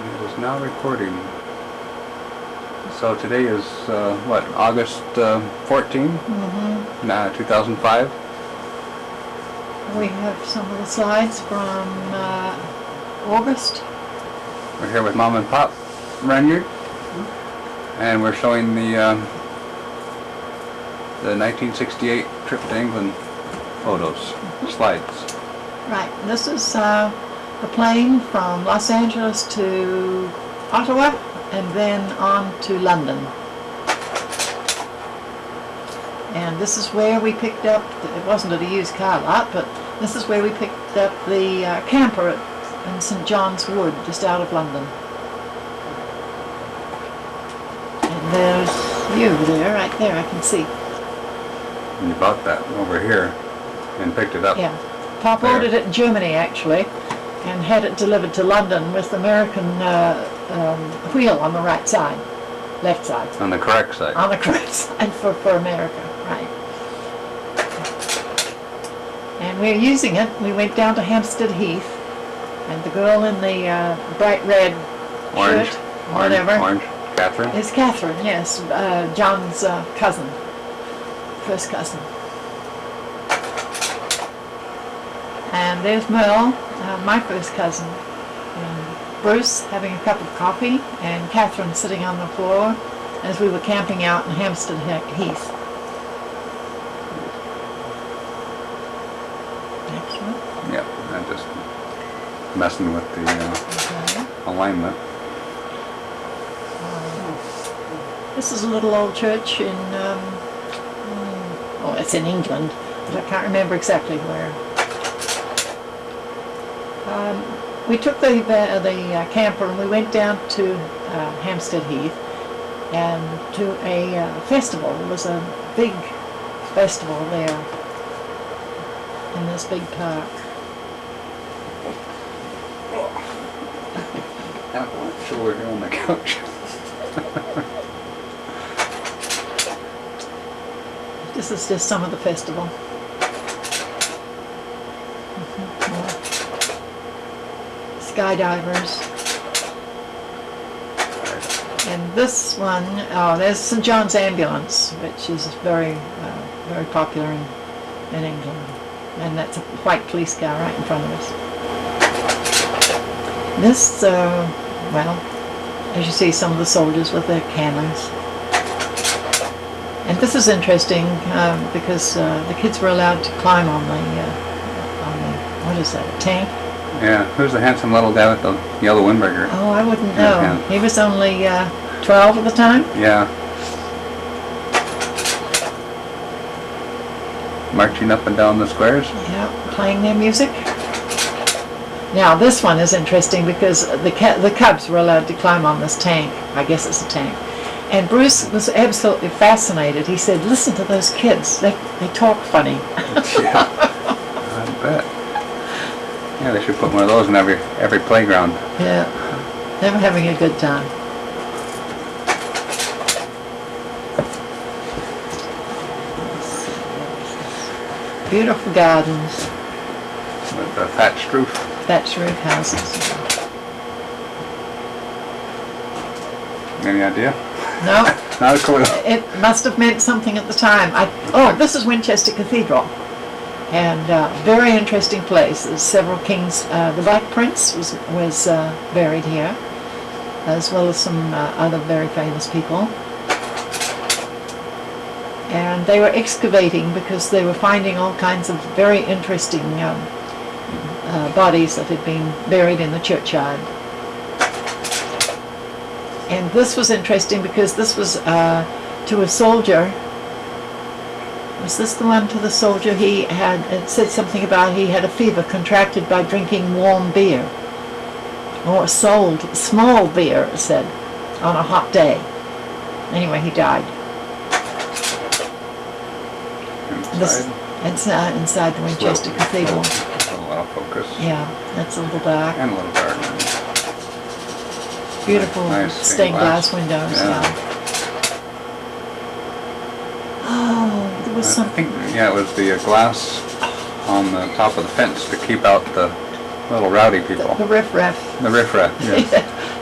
It is now recording. So today is, what, August 14? Mm-hmm. 2005? We have some of the slides from August. We're here with Mom and Pop Renyard, and we're showing the 1968 trip to England photos, slides. Right, this is the plane from Los Angeles to Ottawa and then on to London. And this is where we picked up, it wasn't at a used car lot, but this is where we picked up the camper in St. John's Wood, just out of London. And there's you there, right there, I can see. And you bought that over here and picked it up. Yeah. Pop ordered it in Germany, actually, and had it delivered to London with the American wheel on the right side, left side. On the correct side. On the correct side for America, right. And we're using it. We went down to Hampstead Heath, and the girl in the bright red Orange, shirt, whatever, Orange, Catherine? is Catherine, yes, John's cousin, first cousin. And there's Merle, my first cousin, and Bruce having a cup of coffee, and Catherine sitting on the floor as we were camping out in Hampstead Heath. Next one. Yep, I'm just messing with the Okay. alignment. This is a little old church in, oh, it's in England, but I can't remember exactly where. We took the camper and we went down to Hampstead Heath and to a festival. There was a big festival there in this big park. I'm sure we're here on the couch. This is just some of the festival. Skydivers. And this one, oh, there's St. John's Ambulance, which is very popular in England. And that's a white police car right in front of us. This, well, as you see, some of the soldiers with their cannons. And this is interesting because the kids were allowed to climb on the what is that, a tank? Yeah, who's the handsome little guy with the yellow windbreaker? Oh, I wouldn't know. Yeah. He was only 12 at the time. Yeah. Marching up and down the squares? Yeah, playing their music. Now this one is interesting because the cubs were allowed to climb on this tank. I guess it's a tank. And Bruce was absolutely fascinated. He said, "Listen to those kids. They talk funny." Yeah, I bet. Yeah, they should put one of those in every playground. Yeah, they were having a good time. Beautiful gardens. With a thatched roof. Thatched roof houses. Any idea? No. Not a clue. It must have meant something at the time. Oh, this is Winchester Cathedral. And very interesting place. There's several kings. The Black Prince was buried here, as well as some other very famous people. And they were excavating because they were finding all kinds of very interesting bodies that had been buried in the churchyard. And this was interesting because this was to a soldier. Was this the one to the soldier? It said something about he had a fever contracted by drinking warm beer. Or small beer, it said, on a hot day. Anyway, he died. Inside the Winchester Cathedral. A little out of focus. Yeah, that's a little dark. And a little dark. Beautiful nice stained glass windows. Yeah. Oh, there was I something. think, yeah, it was the glass on the top of the fence to keep out the little rowdy people. The riffraff. The riffraff, yeah.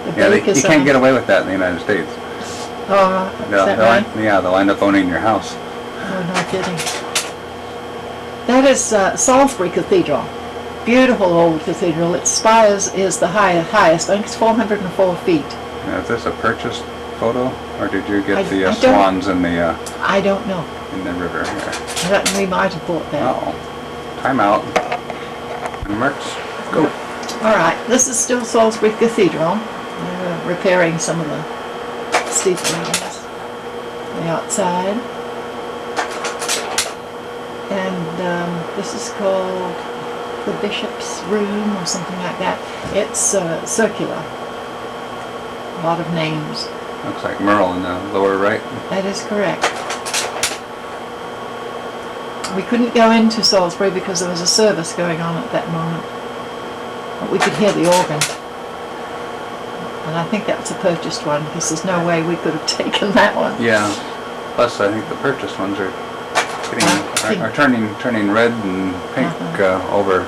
The Yeah, bake you is can't get away with that in the United States. Oh, is that right? They'll end up owning your house. Oh, no kidding. That is Salisbury Cathedral. Beautiful old cathedral. Its spire is the highest. I think it's 404 feet. Now, is this a purchased photo, or did you get the I swans in the I don't know. river here? I reckon we might have bought that. Oh, time out. Mercs, go. All right, this is still Salisbury Cathedral. They're repairing some of the steeplings on the outside. And this is called the Bishop's Room or something like that. It's circular. A lot of names. Looks like Merle in the lower right. That is correct. We couldn't go into Salisbury because there was a service going on at that moment. But we could hear the organ. And I think that's a purchased one because there's no way we could have taken that one. Yeah. Plus, I think the purchased ones are turning red and pink over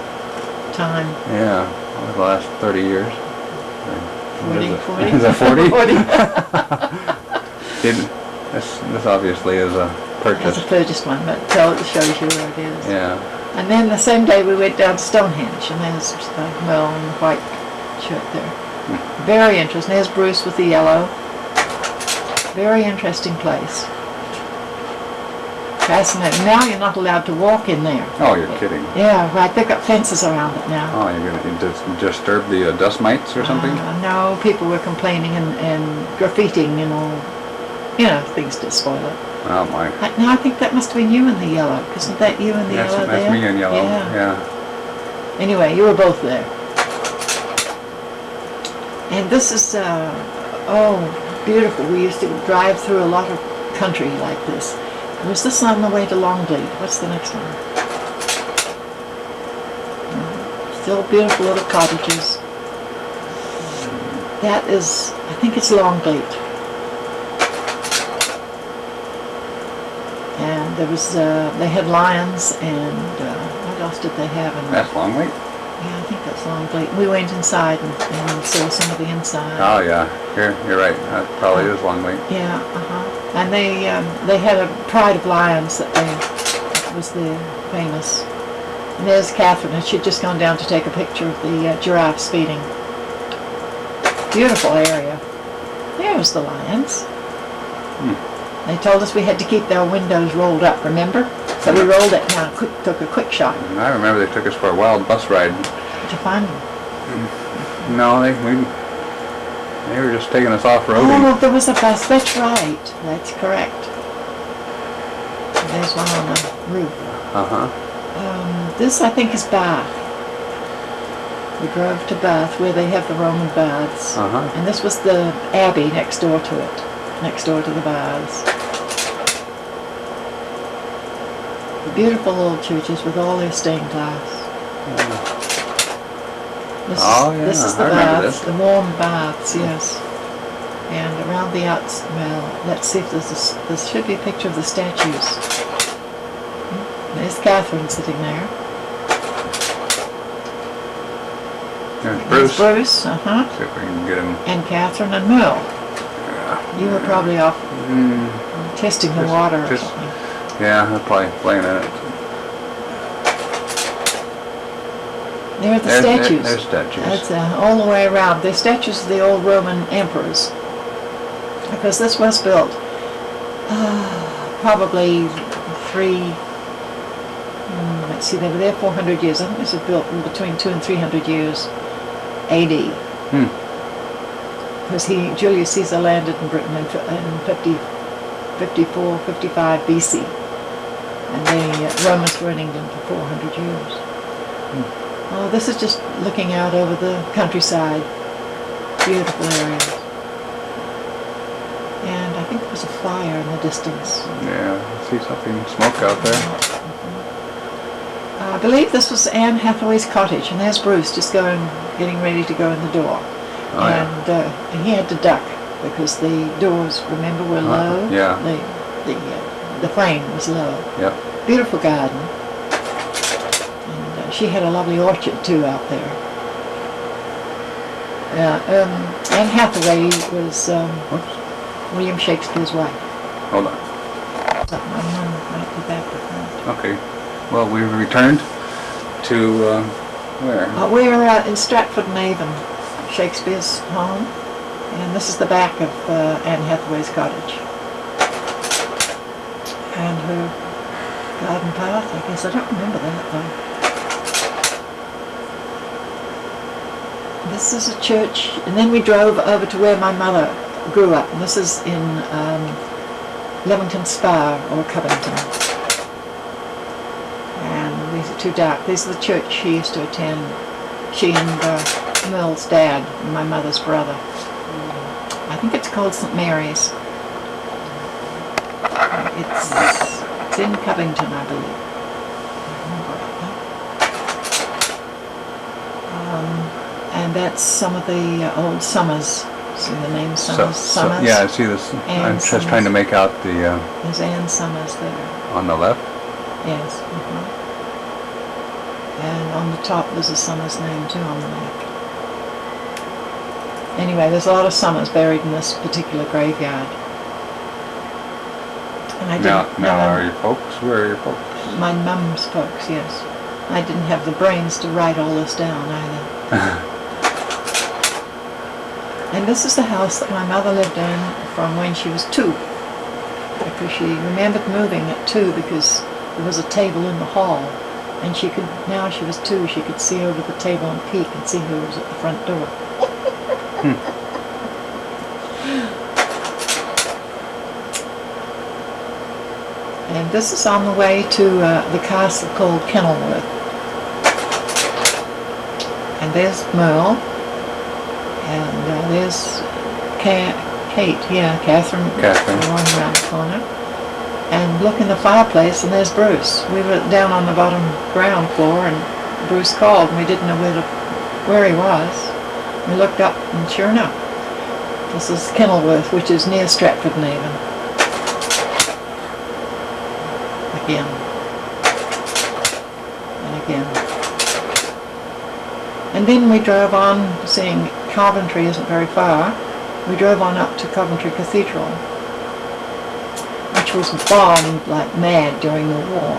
time. Yeah, over the last 30 years. 40. Is that 40? 40. This obviously is a purchase. It's a purchased one, but it shows you where it is. Yeah. And then the same day we went down to Stonehenge, and there's Merle in the white shirt there. Very interesting. There's Bruce with the yellow. Very interesting place. Fascinating. Now you're not allowed to walk in there. Oh, you're kidding. Yeah, right. They've got fences around it now. Oh, you're going to disturb the dust mites or something? No, people were complaining and graffitiing and all, things to spoil it. Oh, my. Now I think that must have been you in the yellow. Isn't that you in the yellow there? That's me in yellow, yeah. Anyway, you were both there. And this is, beautiful. We used to drive through a lot of country like this. Was this on the way to Longleat? What's the next one? Still beautiful little cottages. That is, I think it's Longleat. And there was, they had lions and what else did they have? That's Longleat? Yeah, I think that's Longleat. We went inside and saw some of the inside. Oh yeah, you're right. That probably is Longleat. Yeah, And they had a pride of lions that was their famous. And there's Catherine, and she'd just gone down to take a picture of the giraffes feeding. Beautiful area. There was the lions. They told us we had to keep our windows rolled up, remember? So we rolled it down, took a quick shot. I remember they took us for a wild bus ride. Did you find them? No, they were just taking us off-roading. Oh, there was a bus. That's right. That's correct. There's one on the roof. This, I think, is Bath. We drove to Bath, where they have the Roman baths. And this was the abbey next door to it, next door to the baths. Beautiful old churches with all their stained glass. This is the baths, the warm baths, yes. And around the outside, well, let's see if there should be a picture of the statues. There's Catherine sitting there. There's Bruce. Bruce, See if we can get him. And Catherine and Merle. Yeah. You were probably off testing the water or something. Yeah, they're probably playing in it. There are the statues. There's statues. That's all the way around. They're statues of the old Roman emperors. Because this was built probably let's see, they were there 400 years. I think this was built in between 200 and 300 years A.D. Because Julius Caesar landed in Britain in 54, 55 B.C. And the Romans were in England for 400 years. Oh, this is just looking out over the countryside. Beautiful areas. And I think there was a fire in the distance. Yeah, I see something smoke out there. I believe this was Anne Hathaway's cottage, and there's Bruce just getting ready to go in the door. And he had to duck because the doors, remember, were low. Yeah. The frame was low. Yep. Beautiful garden. And she had a lovely orchard too out there. Anne Hathaway was Whoops. William Shakespeare's wife. Hold on. So my mum might be back to front. Okay. Well, we've returned to where? We're in Stratford-on-Avon, Shakespeare's home, and this is the back of Anne Hathaway's cottage. And her garden path, I guess. I don't remember that though. This is a church, and then we drove over to where my mother grew up, and this is in Leamington Spa or Covington. And these are too dark. This is the church she used to attend. She and Merle's dad, and my mother's brother. I think it's called St. Mary's. It's in Covington, I believe. And that's some of the old Summers. See the name Summers? Summers? Yeah, I see this. Anne I'm just Summers. trying to make out the There's Anne Summers there. on the left. Yes. And on the top there's a Summers name too on the map. Anyway, there's a lot of Summers buried in this particular graveyard. And I Now, didn't now have are your folks? Where are your folks? my mum's folks, yes. I didn't have the brains to write all this down either. And this is the house that my mother lived in from when she was 2. Because she remembered moving at 2 because there was a table in the hall. And she could, now she was 2, she could see over the table and peek and see who was at the front door. And this is on the way to the castle called Kenilworth. And there's Merle. And there's Kate, Catherine. Going around the corner. And look in the fireplace, and there's Bruce. We were down on the bottom ground floor, and Bruce called, and we didn't know where he was. We looked up, and sure enough, this is Kenilworth, which is near Stratford-on-Avon. Again. And again. And then we drove on, seeing Coventry isn't very far. We drove on up to Coventry Cathedral, which was bombed like mad during the war.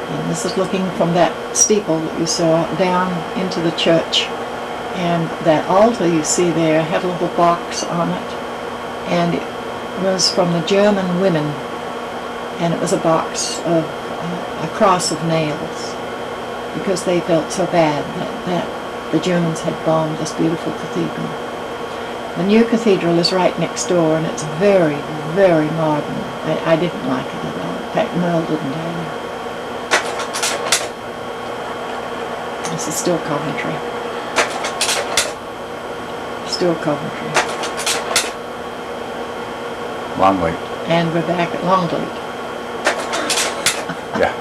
And this is looking from that steeple that you saw down into the church. And that altar you see there had a little box on it, and it was from the German women, and it was a box of a cross of nails, because they felt so bad that the Germans had bombed this beautiful cathedral. The new cathedral is right next door, and it's very, very modern. I didn't like it at all. In fact, Merle didn't either. This is still Coventry. Still Coventry. Longleat. And we're back at Longleat. Yeah.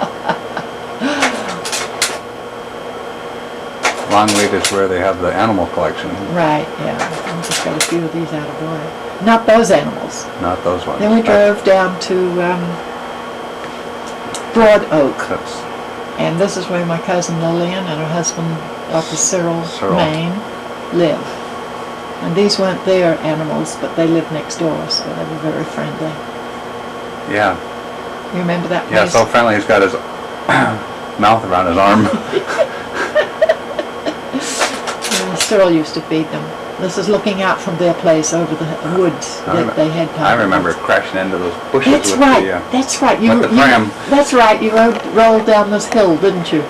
Longleat is where they have the animal collection. Right, yeah. I've just got a few of these out of order. Not those animals. Not those ones. Then we drove down to Broad Oak. That's And this is where my cousin Lillian and her husband, Dr. Cyril Main, live. And these weren't their animals, but they lived next door, so they were very friendly. yeah. You remember that place? Yeah, so friendly he's got his mouth around his arm. And Cyril used to feed them. This is looking out from their place over the woods that they had. I remember crashing into those bushes That's with right. the That's right. with the pram. That's right. You rolled down this hill, didn't you?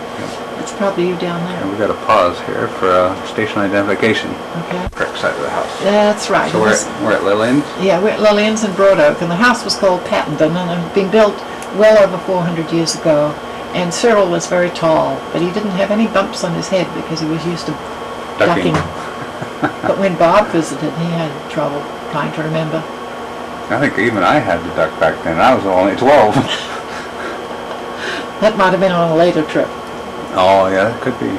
That's probably you down And there. we got to pause here for station identification. Okay. Correct side of the house. That's right. So we're at Lillian's. Yeah, we're at Lillian's in Broad Oak, and the house was called Pattendon, and it had been built well over 400 years ago. And Cyril was very tall, but he didn't have any bumps on his head because he was used to ducking. But when Bob visited, he had trouble trying to remember. I think even I had to duck back then. I was only 12. That might have been on a later trip. Oh yeah, it could be.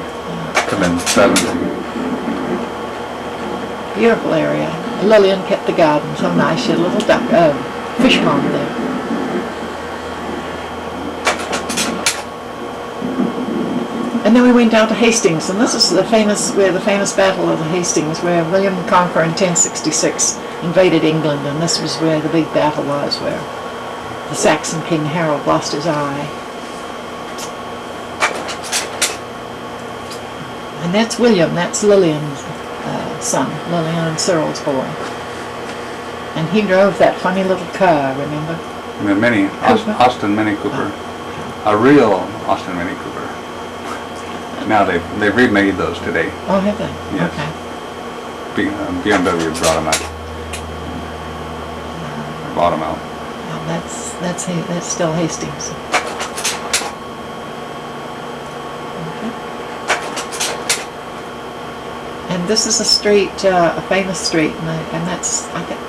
Could have been 7. Beautiful area. Lillian kept the garden so nice. She had a little fish pond there. And then we went down to Hastings, and this is the famous Battle of the Hastings, where William the Conqueror in 1066 invaded England, and this was where the big battle was, where the Saxon King Harold lost his eye. And that's William, that's Lillian's son, Lillian and Cyril's boy. And he drove that funny little car, remember? The Mini, Austin Mini Cooper. A real Austin Mini Cooper. Now they've remade those today. Oh, have they? Yes. Okay. BMW brought them out. Bought them out. Well, that's still Hastings. And this is a street, a famous street, and that's, I think,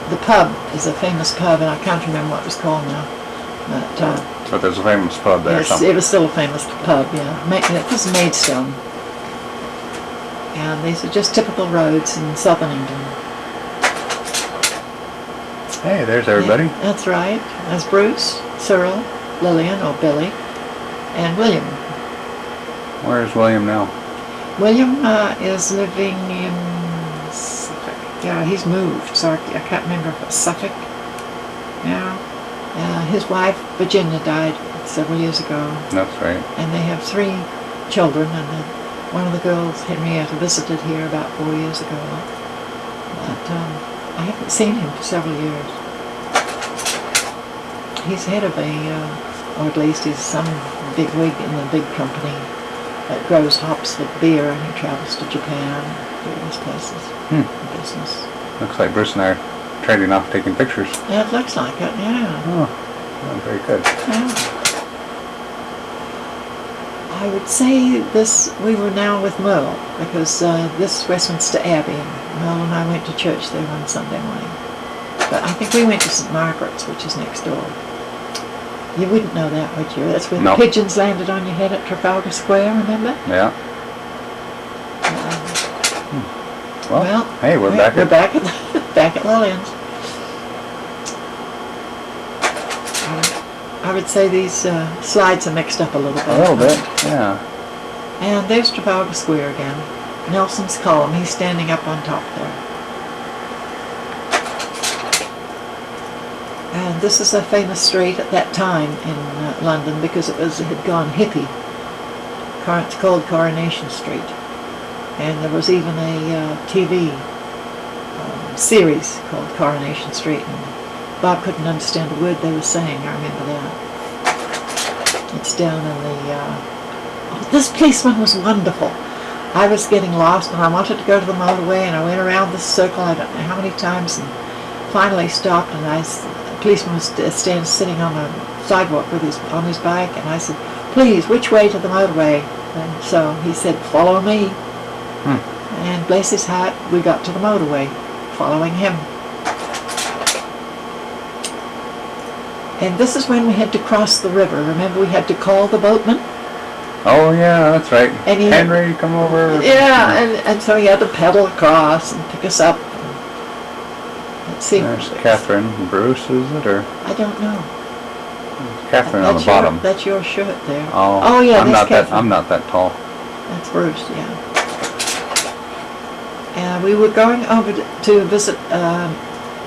the pub is a famous pub, and I can't remember what it was called now. But there's a famous pub there. Yes, it was still a famous pub, yeah. It was Maidstone. And these are just typical roads in southern England. Hey, there's everybody. Yeah, that's right. There's Bruce, Cyril, Lillian, or Billy, and William. Where's William now? William is living in Suffolk. Yeah, he's moved, so I can't remember if it's Suffolk. Yeah. His wife, Virginia, died several years ago. That's right. And they have 3 children, and one of the girls, Henrietta, visited here about 4 years ago. But I haven't seen him for several years. He's head of or at least he's some big wig in the big company that grows hops for beer, and he travels to Japan, various places, for business. Looks like Bruce and I are trading off taking pictures. Yeah, it looks like it, yeah. Oh, very good. Yeah. I would say we were now with Merle, because this is Westminster Abbey, and Merle and I went to church there one Sunday morning. But I think we went to St. Margaret's, which is next door. You wouldn't know that, would you? That's where the pigeons landed on your head at Trafalgar Square, remember? Yeah. Well, hey, we're back at Lillian's. I would say these slides are mixed up a little bit. A little bit, yeah. And there's Trafalgar Square again. Nelson's column, he's standing up on top there. And this is a famous street at that time in London, because it had gone hippie. It's called Coronation Street. And there was even a TV series called Coronation Street, and Bob couldn't understand a word they were saying, I remember that. It's down in this policeman was wonderful. I was getting lost, and I wanted to go to the motorway, and I went around this circle, I don't know how many times, and finally stopped, and the policeman was sitting on a sidewalk on his bike, and I said, "Please, which way to the motorway?" And so he said, "Follow me." And bless his heart, we got to the motorway, following him. And this is when we had to cross the river. Remember, we had to call the boatman? Oh yeah, that's right. And Henry, come over. Yeah, and so he had to pedal across and pick us up. Let's see. There's Catherine. Bruce, is it, or? I don't know. Catherine on the bottom. That's your shirt there. Oh yeah, I'm not Catherine. I'm not that tall. That's Bruce, yeah. And we were going over to visit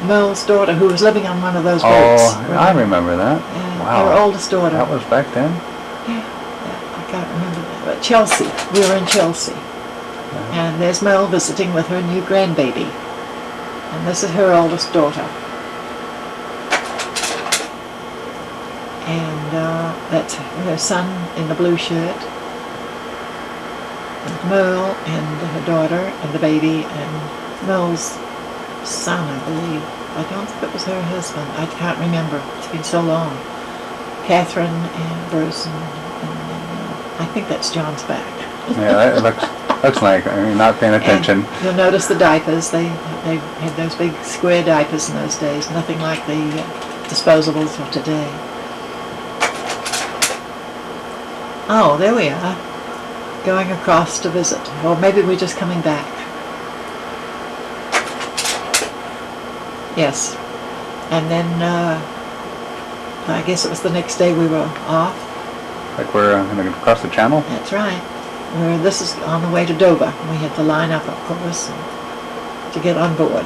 Merle's daughter, who was living on one of those boats. Oh, I remember that. Wow. Our oldest daughter. That was back then? Yeah, I can't remember that. But Chelsea. We were in Chelsea. Yeah. And there's Merle visiting with her new grandbaby. And this is her oldest daughter. And that's her son in the blue shirt. And Merle and her daughter and the baby and Merle's son, I believe. I don't think it was her husband. I can't remember. It's been so long. Catherine and Bruce and I think that's John's back. Yeah, it looks like, I mean, not paying attention. And you'll notice the diapers. They had those big square diapers in those days. Nothing like the disposables of today. Oh, there we are. Going across to visit. Or maybe we're just coming back. Yes. And then I guess it was the next day we were off. Like we're gonna cross the channel? That's right. This is on the way to Dover. We had to line up, of course, to get on board.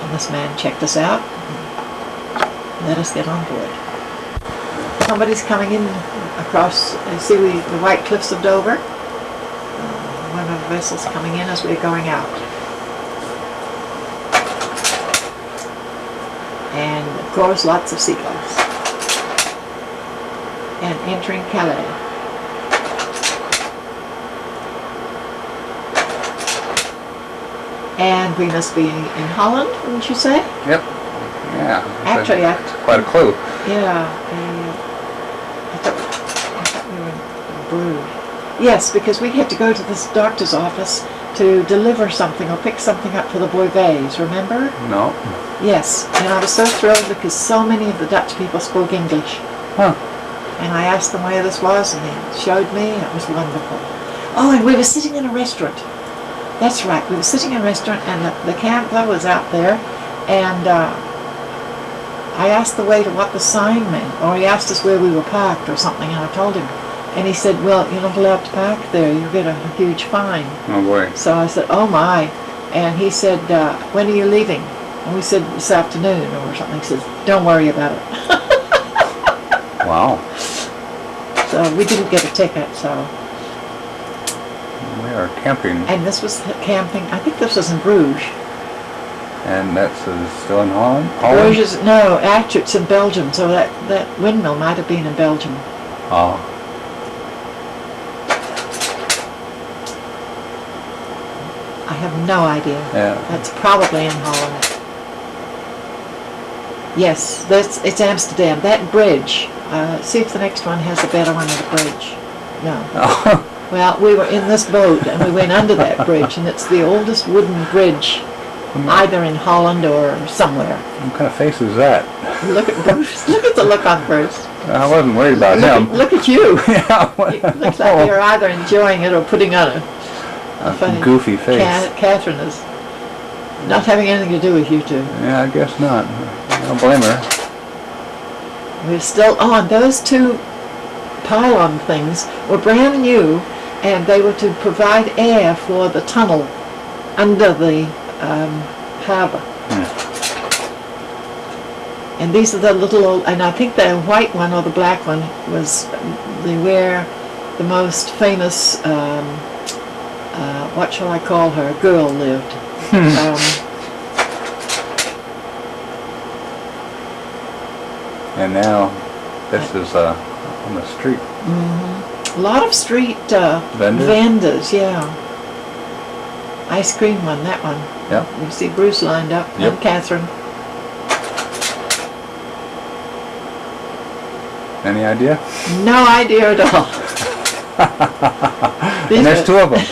And this man checked us out and let us get on board. Somebody's coming in across, see the white cliffs of Dover? One of the vessels coming in as we're going out. And of course, lots of seagulls. And entering Calais. And we must be in Holland, wouldn't you say? Yep. Yeah. Actually, that's quite a clue. Yeah. I thought we were in Bruges. Yes, because we had to go to this doctor's office to deliver something or pick something up for the Boivets, remember? No. Yes, and I was so thrilled because so many of the Dutch people spoke English. Huh. And I asked them where this was, and they showed me. It was wonderful. Oh, and we were sitting in a restaurant. That's right, we were sitting in a restaurant, and the camper was out there, and I asked the waiter what the sign meant, or he asked us where we were parked or something, and I told him. And he said, well, you're not allowed to park there, you'll get a huge fine. Oh boy. So I said, oh my. And he said, when are you leaving? And we said, this afternoon or something. He says, don't worry about it. Wow. So we didn't get a ticket, so. We are camping. And this was camping, I think this was in Bruges. And that's still in Holland? Bruges is, no, actually it's in Belgium, so that windmill might have been in Belgium. Oh. I have no idea. Yeah. That's probably in Holland. Yes, it's Amsterdam. That bridge, see if the next one has a better one than the bridge. No. Oh. Well, we were in this boat and we went under that bridge, and it's the oldest wooden bridge, either in Holland or somewhere. What kind of face is that? Look at Bruce. Look at the look on Bruce. I wasn't worried about him. Look at you. Yeah. It looks like you're either enjoying it or putting on a funny goofy face. Catherine is not having anything to do with you two. Yeah, I guess not. I don't blame her. We're still on. Those two pylon things were brand new, and they were to provide air for the tunnel under the harbour. And these are the little old, and I think the white one or the black one was where the most famous, what shall I call her, girl lived. And now this is on the street. Mm-hmm. A lot of street Vendors? vendors, yeah. Ice cream one, that one. Yeah. You see Bruce lined up, Yep. and Catherine. Any idea? No idea at all. And there's two of them.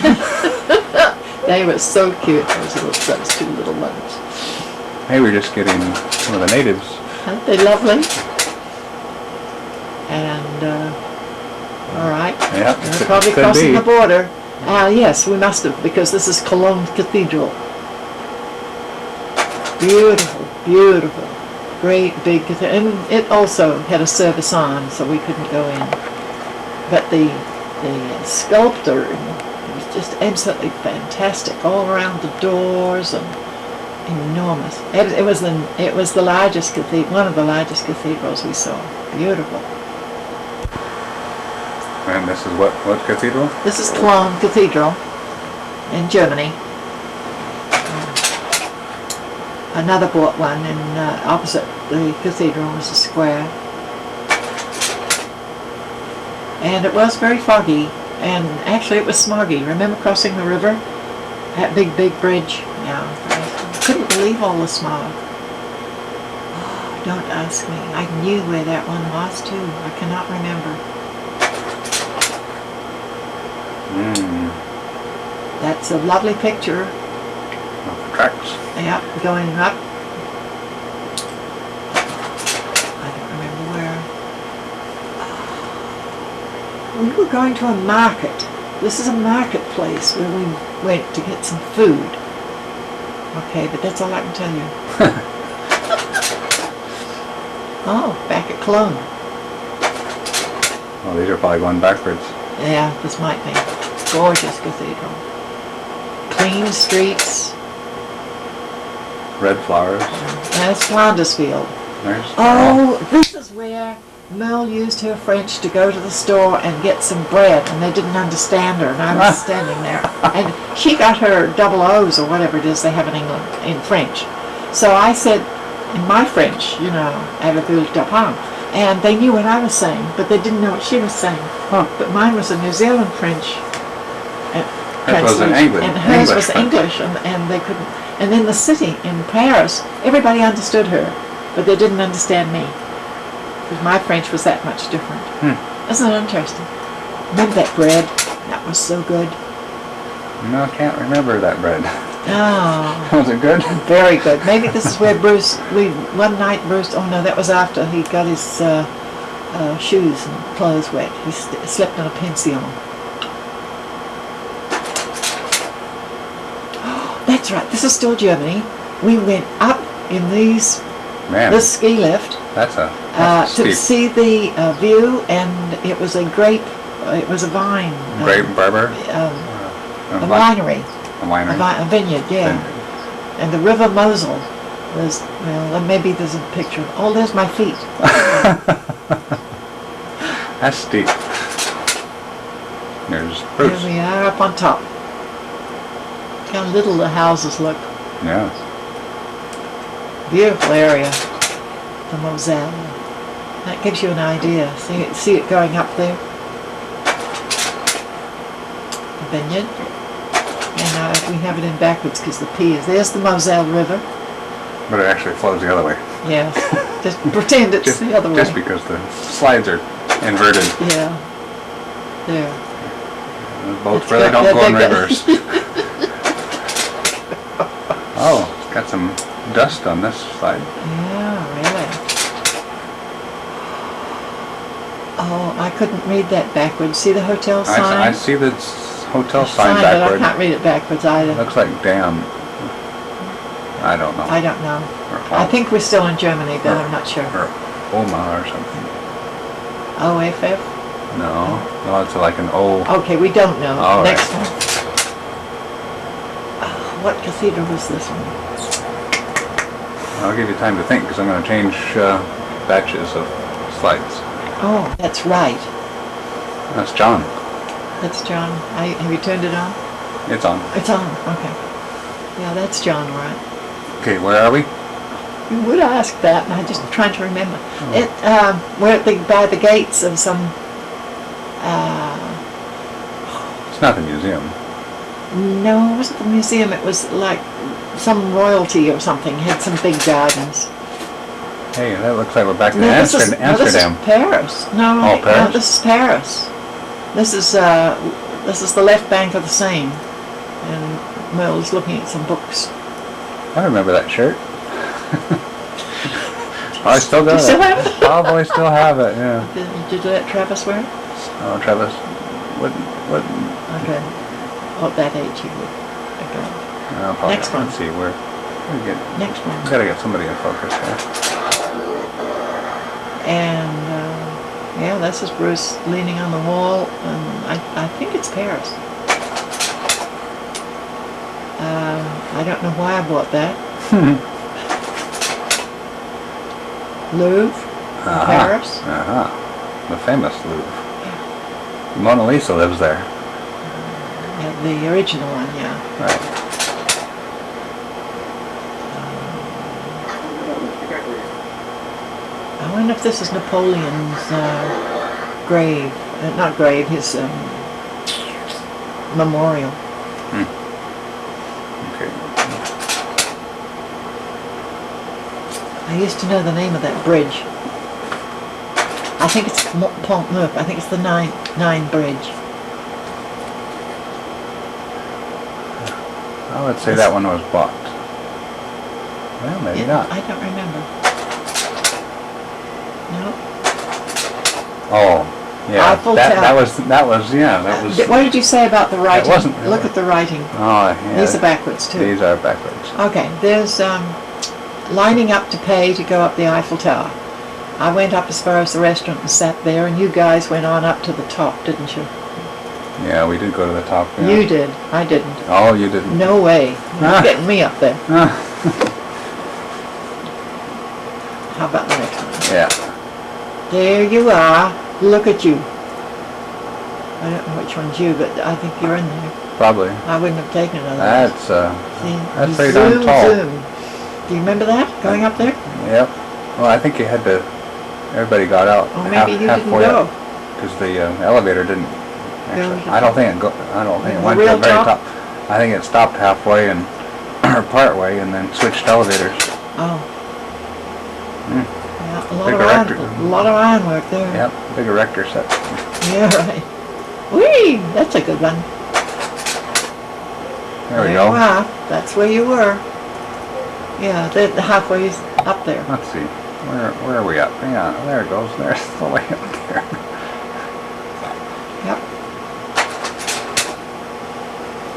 They were so cute, those two little ones. Hey, we're just getting some of the natives. Aren't they lovely? And, all right. Yeah, We're probably crossing the border. Yes, we must have, because this is Cologne Cathedral. Beautiful, beautiful. Great big cathedral. And it also had a service on, so we couldn't go in. But the sculptor was just absolutely fantastic. All around the doors and enormous. It was the largest cathedral, one of the largest cathedrals we saw. Beautiful. And this is what cathedral? This is Cologne Cathedral in Germany. Another bought one, and opposite the cathedral was a square. And it was very foggy, and actually it was smoggy. Remember crossing the river? That big bridge? Yeah. I couldn't believe all the smog. Oh, don't ask me. I knew where that one was too. I cannot remember. That's a lovely picture. Tracks. Yeah, going up. I don't remember where. We were going to a market. This is a marketplace where we went to get some food. Okay, but that's all I can tell you. Oh, back at Cologne. Oh, these are probably going backwards. Yeah, this might be. Gorgeous cathedral. Clean streets. Red flowers. That's Flandersfield. There's Oh, this is where Merle used her French to go to the store and get some bread, and they didn't understand her, and I was standing there. And she got her double O's or whatever it is they have in England, in French. So I said, in my French, you know, avez-vous du pain? And they knew what I was saying, but they didn't know what she was saying. Huh. But mine was a New Zealand French. Hers was in English. And hers was French. English, and they couldn't. And in the city, in Paris, everybody understood her, but they didn't understand me. Because my French was that much different. Isn't it interesting? Remember that bread? That was so good. No, I can't remember that bread. Oh. Was it good? Very good. Maybe this is where one night Bruce, oh no, that was after he got his shoes and clothes wet. He slept in a pension. That's right, this is still Germany. We went up in this ski lift That's to steep. see the view, and it was a vine. Grape barber? A winery. A winery. A vineyard, yeah. And the River Mosel was, well, maybe there's a picture. Oh, there's my feet. That's steep. There's Bruce. Here we are up on top. Look how little the houses look. Yeah. Beautiful area. The Moselle. That gives you an idea. See it going up there? The vineyard. And we have it in backwards because the P is. There's the Moselle River. But it actually flows the other way. Yes. Just pretend it's the other way. Just because the slides are inverted. Yeah. There. The boats really don't go in reverse. Oh, it's got some dust on this side. Yeah, really. Oh, I couldn't read that backwards. See the hotel sign? I see the hotel sign But backward. I can't read it backwards either. Looks like dam. I don't know. I don't know. Or I think we're still in Germany, but I'm not sure. Or Oma or something. OFF? No. No, it's like an O. Okay, we don't know. All Next right. one. What cathedral was this one? I'll give you time to think because I'm going to change batches of slides. Oh, that's right. That's John. That's John. Have you turned it on? It's on. It's on. Okay. Yeah, that's John, right? Okay, where are we? You would ask that, and I'm just trying to remember. We're by the gates of some. It's not the museum. No, it wasn't the museum. It was like some royalty or something. It had some big gardens. Hey, that looks like we're back to This is Amsterdam. Paris. No, Oh, Paris? no, this is Paris. This is the left bank of the Seine, and Merle's looking at some books. I remember that shirt. I still got Do you still have it? Probably still have it. Yeah. Did you let Travis wear it? Oh, Travis. What? Okay. Oh, at that age he would. Okay. Next one. Let's see where. Next one. Gotta get somebody in focus here. And yeah, this is Bruce leaning on the wall, and I think it's Paris. I don't know why I bought that. Louvre, Paris. The famous Louvre. Mona Lisa lives there. Yeah, the original one, yeah. Right. I wonder if this is Napoleon's grave. Not grave, his memorial. Okay. I used to know the name of that bridge. I think it's Pont Neuf. I think it's the Nine Bridge. I would say that one was bought. Well, maybe not. I don't remember. No. Oh, yeah. Eiffel That Tower. was yeah. That was. What did you say about the writing? wasn't- Look at the writing. Oh, yeah. These are backwards too. These are backwards. Okay, there's lining up to pay to go up the Eiffel Tower. I went up as far as the restaurant and sat there, and you guys went on up to the top, didn't you? Yeah, we did go to the top. Yeah. You did. I didn't. Oh, you didn't. No way. You're getting me up there. How about the next one? Yeah. There you are. Look at you. I don't know which one's you, but I think you're in there. Probably. I wouldn't have taken it otherwise. That's pretty darn tall. Zoom. Do you remember that, going up there? Yep. Well, I think you had to, everybody got out Or maybe you didn't go. Because the elevator didn't, actually, I don't think it went to the real very top? top. I think it stopped halfway and, or part way and then switched elevators. Oh. Mm. Yeah, a Big lot of ironwork there. Yep, big erector set. Yeah, right. Whee! That's a good one. There we You go. are. That's where you were. Yeah, the halfway up there. Let's see. Where are we at? Yeah, there it goes. There's the way up there. Yep.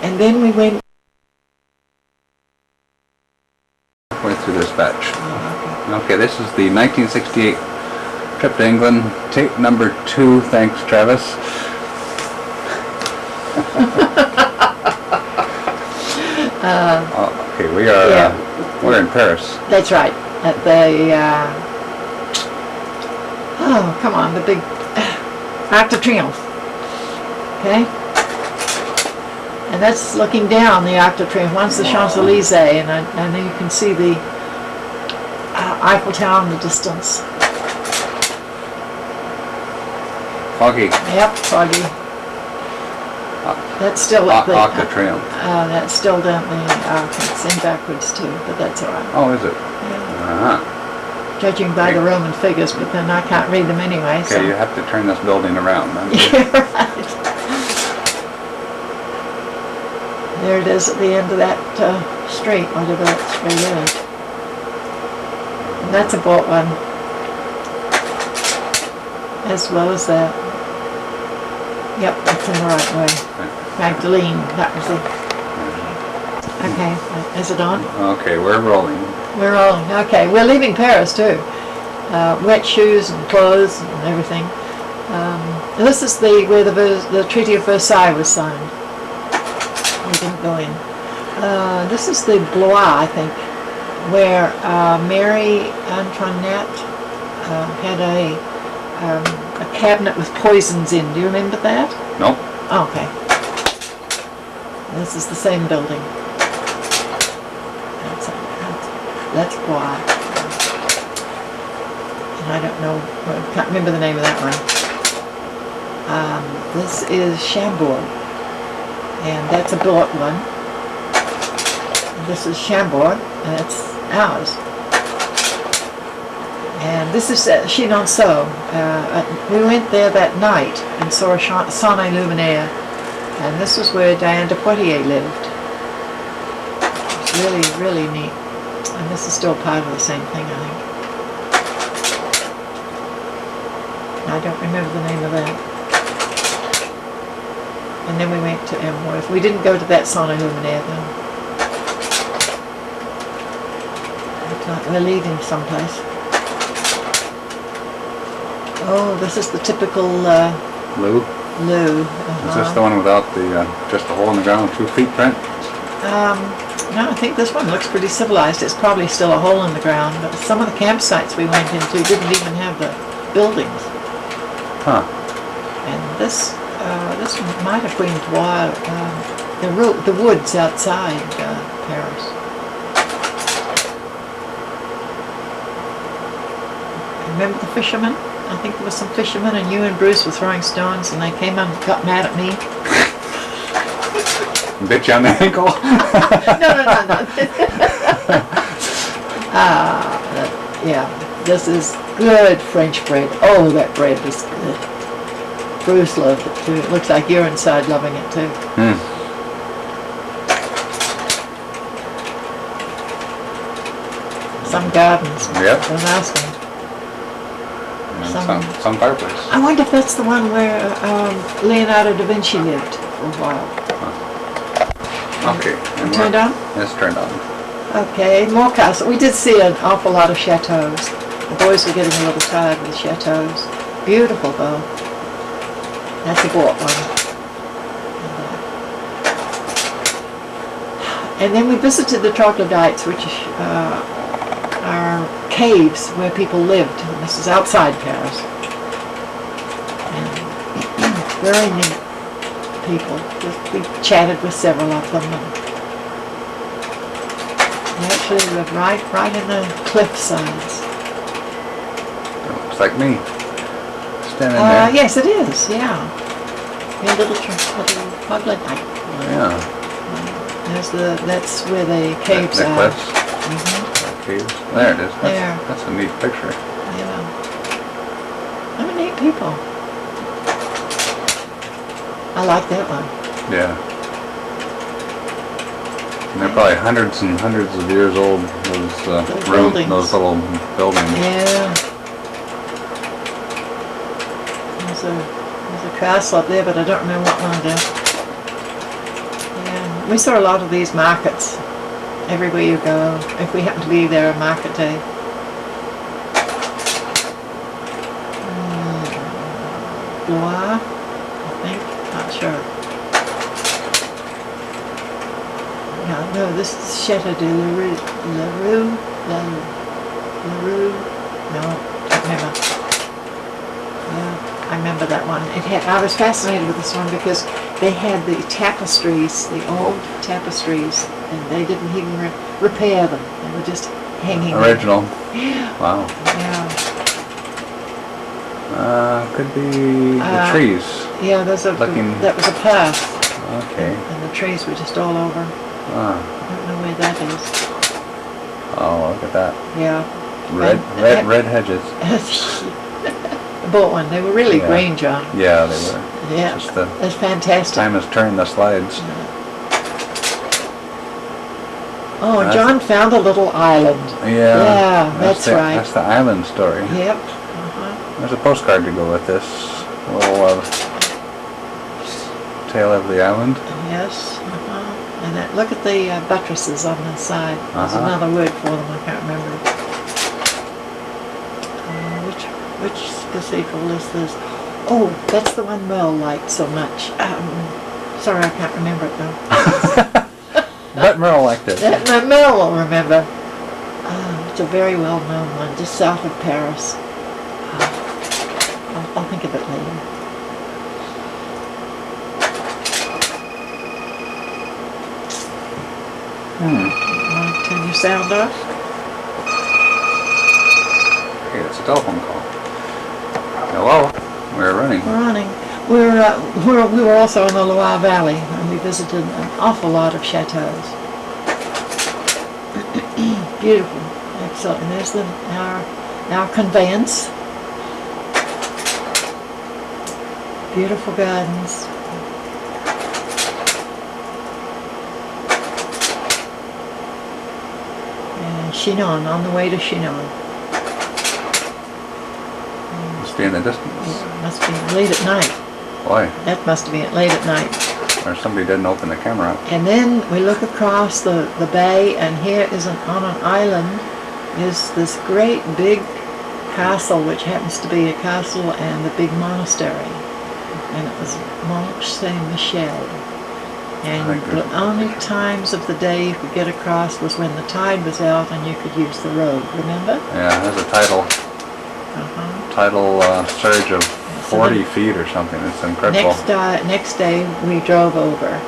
And then we went. Way through this batch. Oh, Okay, this is the 1968 trip to England, tape number 2. Thanks, Travis. Okay, we are. Yeah. We're in Paris. That's right. At the. Oh, come on, the big Arc de Triomphe. Okay. And that's looking down the Arc de Triomphe. One's the Champs-Élysées, and I know you can see the Eiffel Tower in the distance. Foggy. Yep, foggy. That's still at the. Arc de Triomphe. That's still down the. It's in backwards too, but that's all right. Oh, is it? Yeah. Uh-huh. Judging by the Roman figures, but then I can't read them anyway. Okay, So. you have to turn this building around then. Yeah, right. There it is at the end of that street, whatever that street is. And that's a bought one. As well as that. Yep, that's in the right way. Magdalene, that was it. Okay, is it on? Okay, we're rolling. We're rolling. Okay, we're leaving Paris too. Wet shoes and clothes and everything. This is where the Treaty of Versailles was signed. We didn't go in. This is the Blois, I think, where Mary Antoinette had a cabinet with poisons in. Do you remember that? Nope. Oh, okay. This is the same building. That's why. And I don't know, I can't remember the name of that one. This is Chambord. And that's a bought one. And this is Chambord, and it's ours. And this is Chenonceau. We went there that night and saw Saint-Luminaire. And this was where Diane de Poitiers lived. It's really, really neat. And this is still part of the same thing, I think. I don't remember the name of that. And then we went to Emworth. We didn't go to that Saint-Luminaire though. Looks like we're leaving someplace. Oh, this is the typical Lou? Lou. Is this the one without the just a hole in the ground, 2 feet print? No, I think this one looks pretty civilized. It's probably still a hole in the ground, but some of the campsites we went into didn't even have the buildings. Huh. And this might have been the woods outside Paris. Remember the fishermen? I think there were some fishermen, and you and Bruce were throwing stones, and they came and got mad at me. Bit you on the ankle? No. Yeah, this is good French bread. Oh, that bread was good. Bruce loved it too. It looks like you're inside loving it too. Some gardens. Yep. Don't ask me. Some fireplace. I wonder if that's the one where Leonardo da Vinci lived for a while. Okay. And Turned on? It's turned on. Okay, more castle. We did see an awful lot of chateaus. The boys were getting a little tired with chateaus. Beautiful though. That's a bought one. And then we visited the troglodytes, which are caves where people lived. And this is outside Paris. And very neat people. We chatted with several of them. And they actually lived right in the cliff sides. Looks like me. Standing there. Yes, it is. Yeah. A little troglodyte. Yeah. That's where the caves the are. cliffs. Caves. There it is. There. That's a neat picture. Yeah. I'm a neat people. I like that one. Yeah. And they're probably hundreds and hundreds of years old. Those buildings. Those little buildings. Yeah. There's a castle up there, but I don't remember what one it is. We saw a lot of these markets everywhere you go, if we happen to be there on market day. Blois, I think, not sure. No, this is Chateau de LaRue, no, can't remember. Yeah, I remember that one. I was fascinated with this one because they had the tapestries, the old tapestries, and they didn't even repair them. They were just hanging Original. there. Wow. Yeah. Could be the trees. Yeah, that was a path. Okay. And the trees were just all over. Ah. I don't know where that is. Oh, look at that. Yeah. Red hedges. I bought one. They were really green, John. Yeah, they were. Yeah, that's fantastic. Time is turning the slides. Oh, John found a little island. Yeah, that's right. That's the island story. Yep. There's a postcard to go with this. A little tale of the island. Yes. And look at the buttresses on the side. There's another word for them. I can't remember. Which cathedral is this? Oh, that's the one Merle liked so much. Sorry, I can't remember it though. But Merle liked it. Merle will remember. It's a very well-known one, just south of Paris. I'll think of it later. Want to turn your sound off? Okay, it's a telephone call. Hello. We're running. We're running. We were also in the Loire Valley, and we visited an awful lot of chateaus. Beautiful, excellent. And there's our conveyance. Beautiful gardens. And Chinon, on the way to Chinon. Must be in the distance. It must be late at night. Boy. That must be late at night. Or somebody didn't open the camera up. And then we look across the bay, and here is on an island is this great big castle, which happens to be a castle and a big monastery. And it was Mont Saint-Michel. And the only times of the day you could get across was when the tide was out and you could use the road, remember? Yeah, it has a tidal surge of 40 feet or something. It's incredible. Next day we drove over.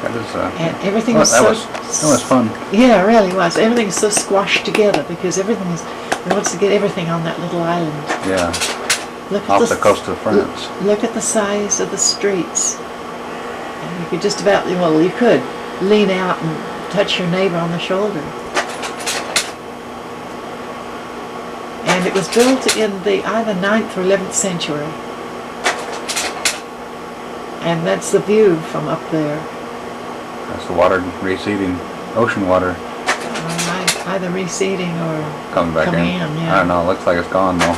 That is, and everything was that was fun. Yeah, it really was. Everything is so squashed together because we wanted to get everything on that little island. Yeah. Look at off the coast of France. Look at the size of the streets. And you could just about, you could lean out and touch your neighbor on the shoulder. And it was built in the either 9th or 11th century. And that's the view from up there. That's the water receding, ocean water. Either receding or coming in. Yeah. I don't know, it looks like it's gone though.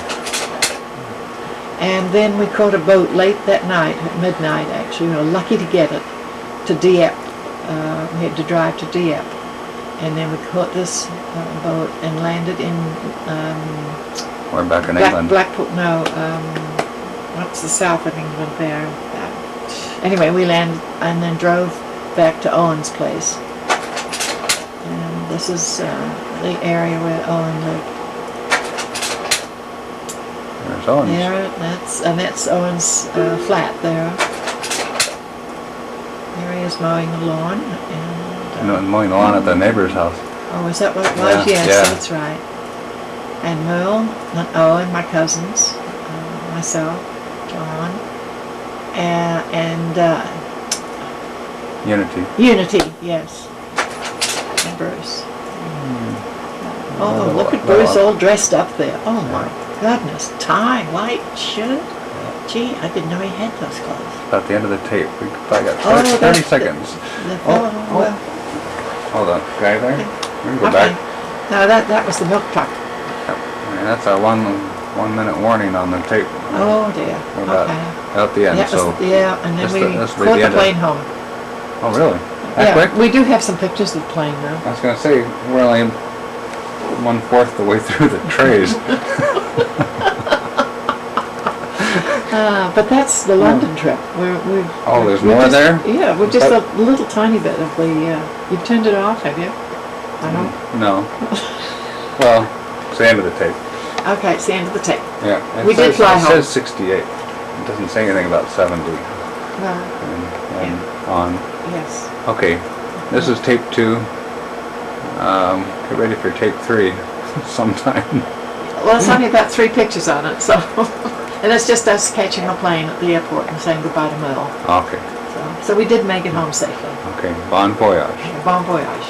And then we caught a boat late that night, at midnight actually. We were lucky to get it, to Dieppe. We had to drive to Dieppe. and then we caught this boat and landed in We're back in England. Blackpool. No, what's the south of England there? Anyway, we landed and then drove back to Owen's place. And this is the area where Owen lived. There's Owen's. There, that's Owen's flat there. There he is mowing the lawn. And, Mowing the lawn at the neighbor's house. oh, is that what it was? Yeah, Yes, yeah. that's right. And Merle and Owen, my cousins, myself, John, and Unity, yes, and Bruce. Oh, look at Bruce all dressed up there. Oh my goodness, tie, white shirt. Gee, I didn't know he had those clothes. About the end of the tape. We probably got 30 that's seconds. The fellow, well, Hold on, guy there. We can go okay. back. No, that was the milk truck. And that's a 1 minute warning on the tape. Oh dear. We're about Okay. out the end. That was, So yeah, and then this we will be caught the the end of plane it. home. Oh really? That Yeah, quick? we do have some pictures of the plane though. I was gonna say we're only 1/4 the way through the trays. But that's the London trip. Oh, there's we're more just, there? Yeah, we're just a little tiny bit of the. You've turned it off, have you? I don't. No. Well, it's the end of the tape. Okay, it's the end of the tape. Yeah. We did fly home. It says 68. It doesn't say anything about 70 No. and on. Yes. Okay, this is tape 2. Get ready for tape 3 sometime. Well, it's only about 3 pictures on it, so. And it's just us catching a plane at the airport and saying goodbye to Merle. Okay. So we did make it home safely. Okay. Bon voyage. Bon voyage.